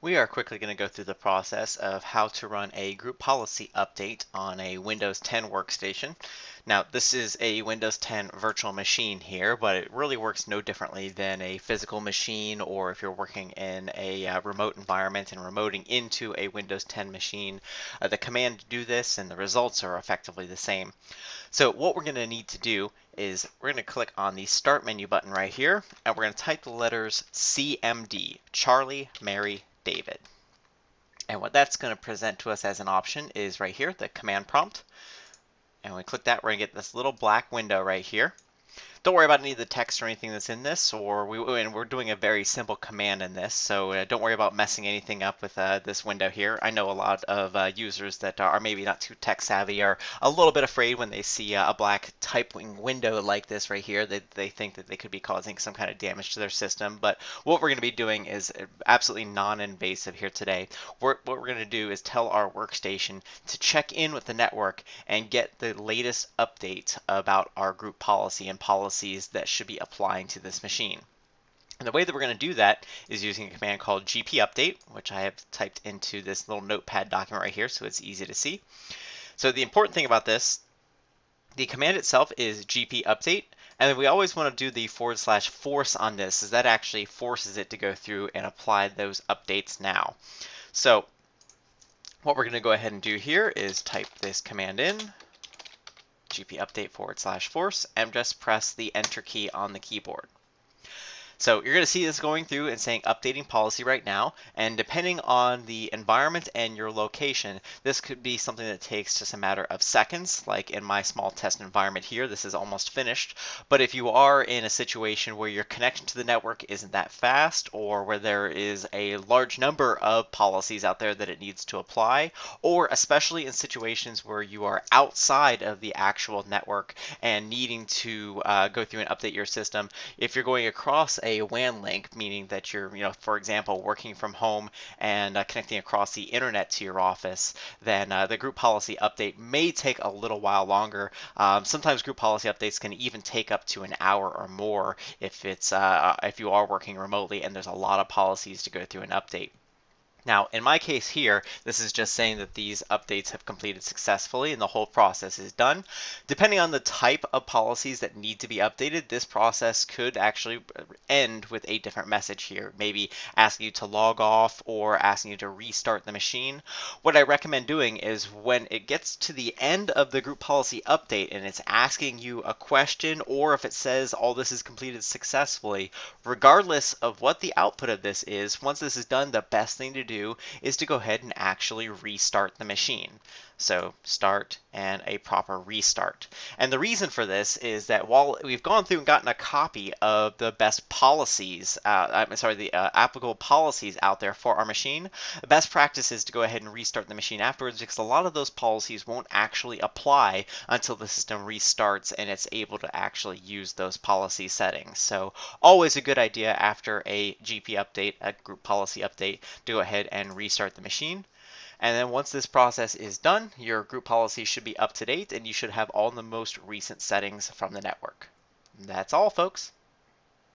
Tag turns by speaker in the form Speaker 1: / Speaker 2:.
Speaker 1: We are quickly going to go through the process of how to run a group policy update on a Windows 10 workstation. Now, this is a Windows 10 virtual machine here, but it really works no differently than a physical machine, or if you're working in a remote environment and remoting into a Windows 10 machine. The command to do this and the results are effectively the same. So what we're going to need to do is we're going to click on the Start menu button right here, and we're going to type the letters CMD, Charlie, Mary, David. And what that's going to present to us as an option is right here, the command prompt. And when we click that, we're going to get this little black window right here. Don't worry about any of the text or anything that's in this, and we're doing a very simple command in this, so don't worry about messing anything up with this window here. I know a lot of users that are maybe not too tech savvy are a little bit afraid when they see a black typing window like this right here. They think that they could be causing some kind of damage to their system, but what we're going to be doing is absolutely non-invasive here today. What we're going to do is tell our workstation to check in with the network and get the latest update about our group policy and policies that should be applying to this machine. And the way that we're going to do that is using a command called gpupdate, which I have typed into this little notepad document right here so it's easy to see. So the important thing about this, the command itself is gpupdate, and then we always want to do the /force on this, as that actually forces it to go through and apply those updates now. So what we're going to go ahead and do here is type this command in, gpupdate /force, and just press the enter key on the keyboard. So you're going to see this going through and saying updating policy right now, and depending on the environment and your location, this could be something that takes just a matter of seconds. Like in my small test environment here, this is almost finished. But if you are in a situation where your connection to the network isn't that fast, or where there is a large number of policies out there that it needs to apply, or especially in situations where you are outside of the actual network and needing to go through and update your system, if you're going across a WAN link, meaning that you're, for example, working from home and connecting across the internet to your office, then the group policy update may take a little while longer. Sometimes group policy updates can even take up to an hour or more if you are working remotely and there's a lot of policies to go through and update. Now, in my case here, this is just saying that these updates have completed successfully and the whole process is done. Depending on the type of policies that need to be updated, this process could actually end with a different message here, maybe asking you to log off or asking you to restart the machine. What I recommend doing is when it gets to the end of the group policy update and it's asking you a question, or if it says all this is completed successfully, regardless of what the output of this is, once this is done, the best thing to do is to go ahead and actually restart the machine. So start and a proper restart. And the reason for this is that while we've gone through and gotten a copy of the best policies, applicable policies out there for our machine, the best practice is to go ahead and restart the machine afterwards, because a lot of those policies won't actually apply until the system restarts and it's able to actually use those policy settings. So always a good idea after a GP update, a group policy update, to go ahead and restart the machine. And then once this process is done, your group policy should be up to date and you should have all the most recent settings from the network. That's all, folks.